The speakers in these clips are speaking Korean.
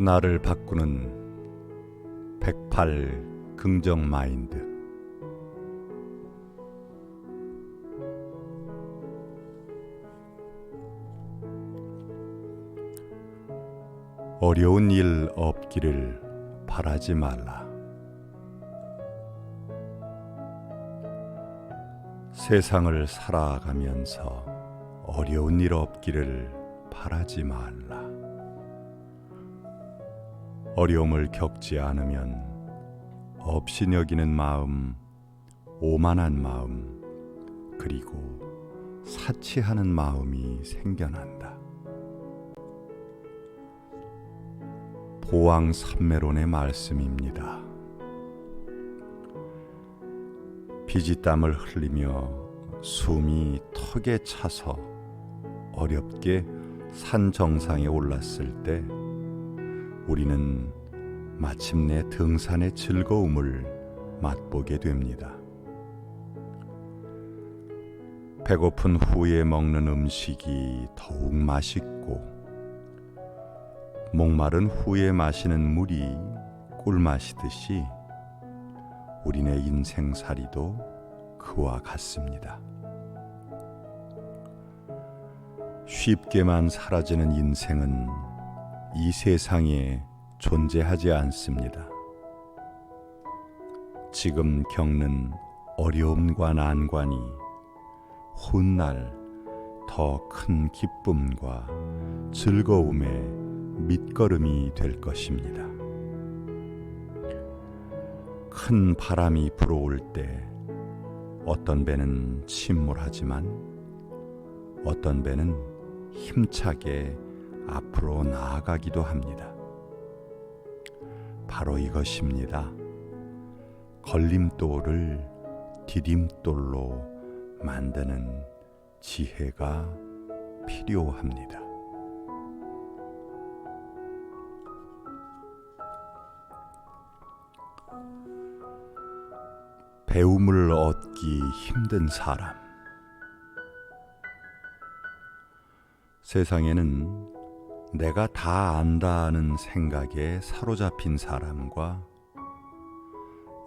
나를 바꾸는 108 긍정 마인드. 어려운 일 없기를 바라지 말라. 세상을 살아가면서 어려운 일 없기를 바라지 말라. 어려움을 겪지 않으면 업신여기는 마음, 오만한 마음, 그리고 사치하는 마음이 생겨난다. 보왕산매론의 말씀입니다. 피지땀을 흘리며 숨이 턱에 차서 어렵게 산 정상에 올랐을 때 우리는 마침내 등산의 즐거움을 맛보게 됩니다. 배고픈 후에 먹는 음식이 더욱 맛있고 목마른 후에 마시는 물이 꿀맛이듯이 우리네 인생살이도 그와 같습니다. 쉽게만 사라지는 인생은 이 세상에 존재하지 않습니다. 지금 겪는 어려움과 난관이 훗날 더 큰 기쁨과 즐거움의 밑거름이 될 것입니다. 큰 바람이 불어올 때 어떤 배는 침몰하지만 어떤 배는 힘차게 앞으로 나아가기도 합니다. 바로 이것입니다. 걸림돌을 디딤돌로 만드는 지혜가 필요합니다. 배움을 얻기 힘든 사람. 세상에는 내가 다 안다는 생각에 사로잡힌 사람과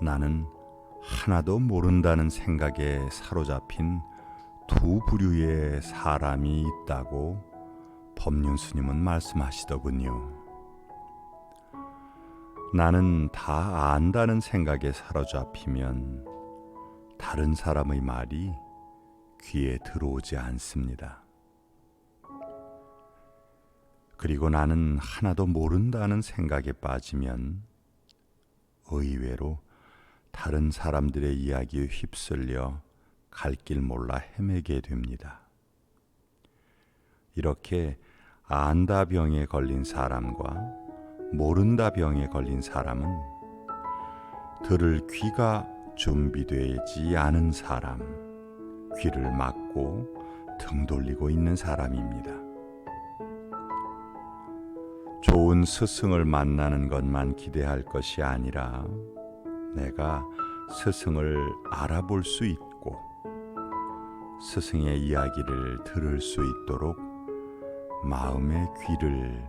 나는 하나도 모른다는 생각에 사로잡힌 두 부류의 사람이 있다고 법륜스님은 말씀하시더군요. 나는 다 안다는 생각에 사로잡히면 다른 사람의 말이 귀에 들어오지 않습니다. 그리고 나는 하나도 모른다는 생각에 빠지면 의외로 다른 사람들의 이야기에 휩쓸려 갈 길 몰라 헤매게 됩니다. 이렇게 안다 병에 걸린 사람과 모른다 병에 걸린 사람은 들을 귀가 준비되지 않은 사람, 귀를 막고 등 돌리고 있는 사람입니다. 좋은 스승을 만나는 것만 기대할 것이 아니라 내가 스승을 알아볼 수 있고 스승의 이야기를 들을 수 있도록 마음의 귀를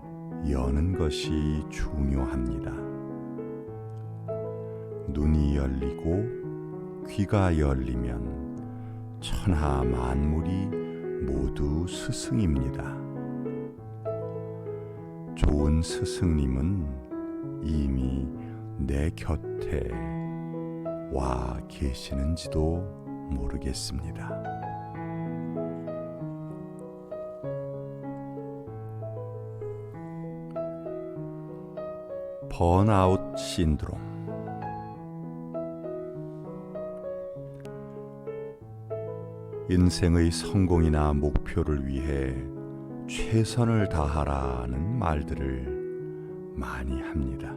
여는 것이 중요합니다. 눈이 열리고 귀가 열리면 천하 만물이 모두 스승입니다. 좋은 스승님은 이미 내 곁에 와 계시는지도 모르겠습니다. 번아웃 신드롬. 인생의 성공이나 목표를 위해 최선을 다하라는 말들을 많이 합니다.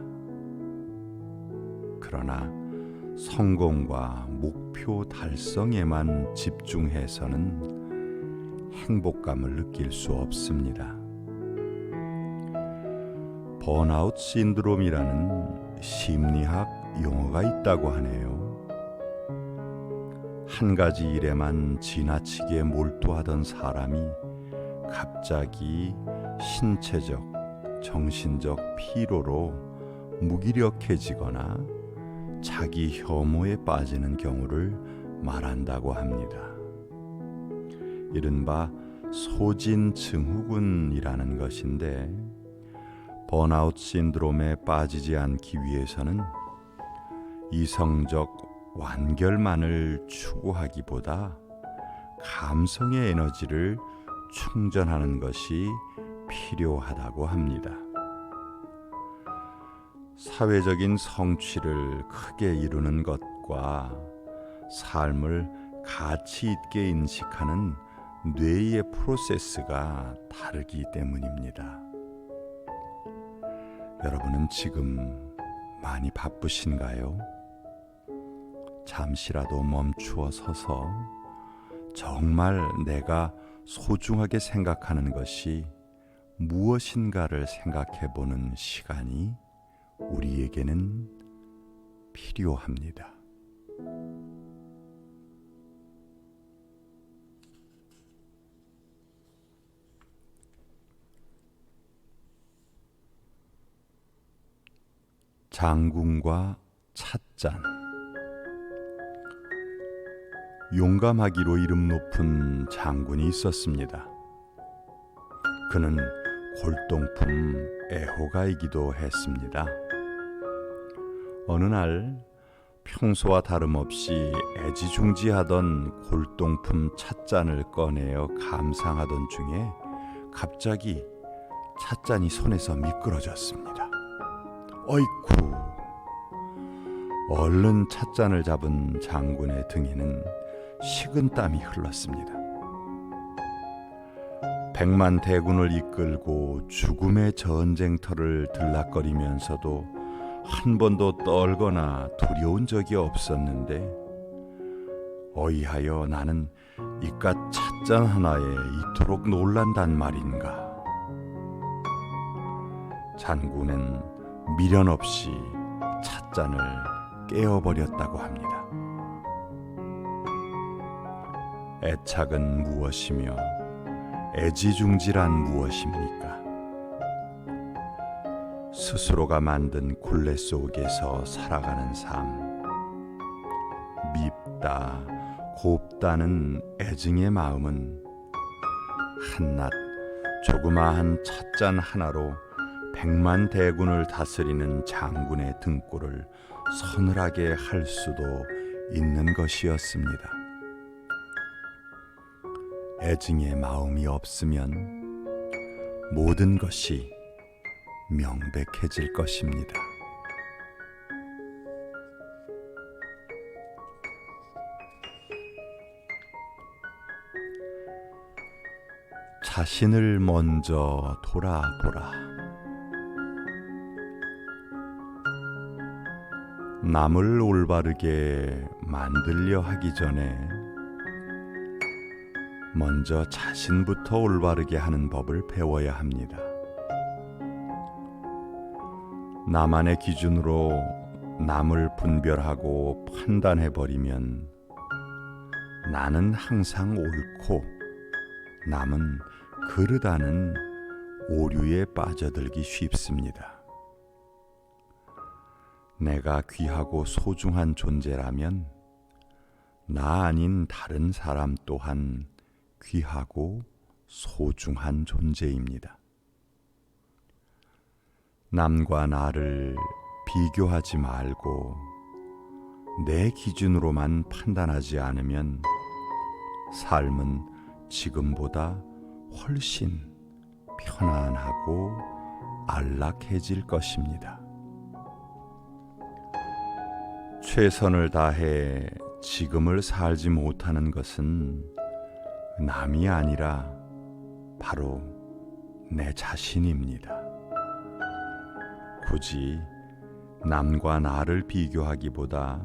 그러나 성공과 목표 달성에만 집중해서는 행복감을 느낄 수 없습니다. 번아웃 신드롬이라는 심리학 용어가 있다고 하네요. 한 가지 일에만 지나치게 몰두하던 사람이 갑자기 신체적, 정신적 피로로 무기력해지거나 자기 혐오에 빠지는 경우를 말한다고 합니다. 이른바 소진증후군이라는 것인데, 번아웃 신드롬에 빠지지 않기 위해서는 이성적 완결만을 추구하기보다 감성의 에너지를 충전하는 것이 필요하다고 합니다. 사회적인 성취를 크게 이루는 것과 삶을 가치 있게 인식하는 뇌의 프로세스가 다르기 때문입니다. 여러분은 지금 많이 바쁘신가요? 잠시라도 멈추어 서서 정말 내가 소중하게 생각하는 것이 무엇인가를 생각해 보는 시간이 우리에게는 필요합니다. 장군과 찻잔. 용감하기로 이름 높은 장군이 있었습니다. 그는 골동품 애호가이기도 했습니다. 어느 날 평소와 다름없이 애지중지하던 골동품 찻잔을 꺼내어 감상하던 중에 갑자기 찻잔이 손에서 미끄러졌습니다. 어이쿠! 얼른 찻잔을 잡은 장군의 등에는 식은땀이 흘렀습니다. 백만 대군을 이끌고 죽음의 전쟁터를 들락거리면서도 한 번도 떨거나 두려운 적이 없었는데, 어이하여 나는 이깟 찻잔 하나에 이토록 놀란단 말인가. 장군은 미련 없이 찻잔을 깨어버렸다고 합니다. 애착은 무엇이며 애지중지란 무엇입니까? 스스로가 만든 굴레 속에서 살아가는 삶, 밉다, 곱다는 애증의 마음은 한낱 조그마한 찻잔 하나로 백만 대군을 다스리는 장군의 등골을 서늘하게 할 수도 있는 것이었습니다. 애증의 마음이 없으면 모든 것이 명백해질 것입니다. 자신을 먼저 돌아보라. 남을 올바르게 만들려 하기 전에 먼저 자신부터 올바르게 하는 법을 배워야 합니다. 나만의 기준으로 남을 분별하고 판단해버리면 나는 항상 옳고 남은 그르다는 오류에 빠져들기 쉽습니다. 내가 귀하고 소중한 존재라면 나 아닌 다른 사람 또한 귀하고 소중한 존재입니다. 남과 나를 비교하지 말고 내 기준으로만 판단하지 않으면 삶은 지금보다 훨씬 편안하고 안락해질 것입니다. 최선을 다해 지금을 살지 못하는 것은 남이 아니라 바로 내 자신입니다. 굳이 남과 나를 비교하기보다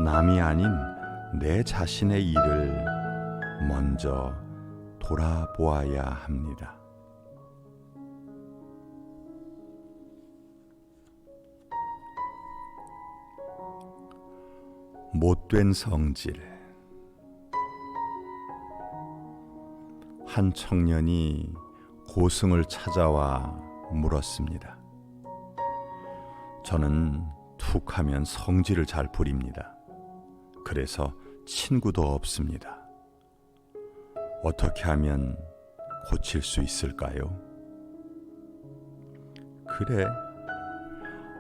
남이 아닌 내 자신의 일을 먼저 돌아보아야 합니다. 못된 성질. 한 청년이 고승을 찾아와 물었습니다. 저는 툭하면 성질을 잘 부립니다. 그래서 친구도 없습니다. 어떻게 하면 고칠 수 있을까요? 그래,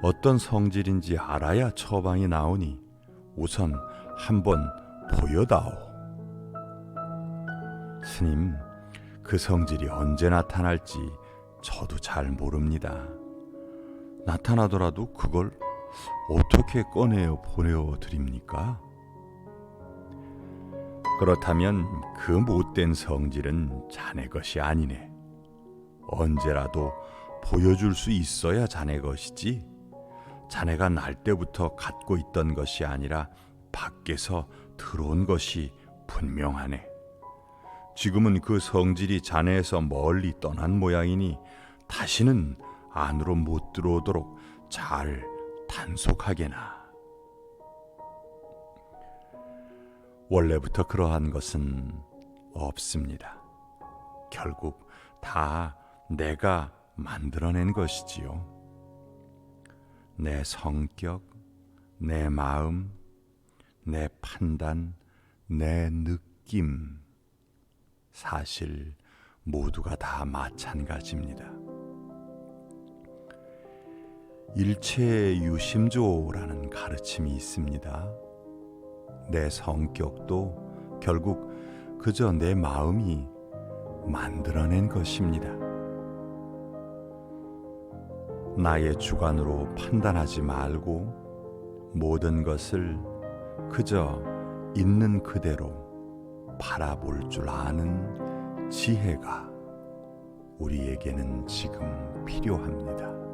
어떤 성질인지 알아야 처방이 나오니 우선 한번 보여다오. 스님, 그 성질이 언제 나타날지 저도 잘 모릅니다. 나타나더라도 그걸 어떻게 꺼내어 보내드립니까? 그렇다면 그 못된 성질은 자네 것이 아니네. 언제라도 보여줄 수 있어야 자네 것이지, 자네가 날 때부터 갖고 있던 것이 아니라 밖에서 들어온 것이 분명하네. 지금은 그 성질이 자네에서 멀리 떠난 모양이니 다시는 안으로 못 들어오도록 잘 단속하게나. 원래부터 그러한 것은 없습니다. 결국 다 내가 만들어낸 것이지요. 내 성격, 내 마음, 내 판단, 내 느낌, 사실 모두가 다 마찬가지입니다. 일체유심조라는 가르침이 있습니다. 내 성격도 결국 그저 내 마음이 만들어낸 것입니다. 나의 주관으로 판단하지 말고 모든 것을 그저 있는 그대로 바라볼 줄 아는 지혜가 우리에게는 지금 필요합니다.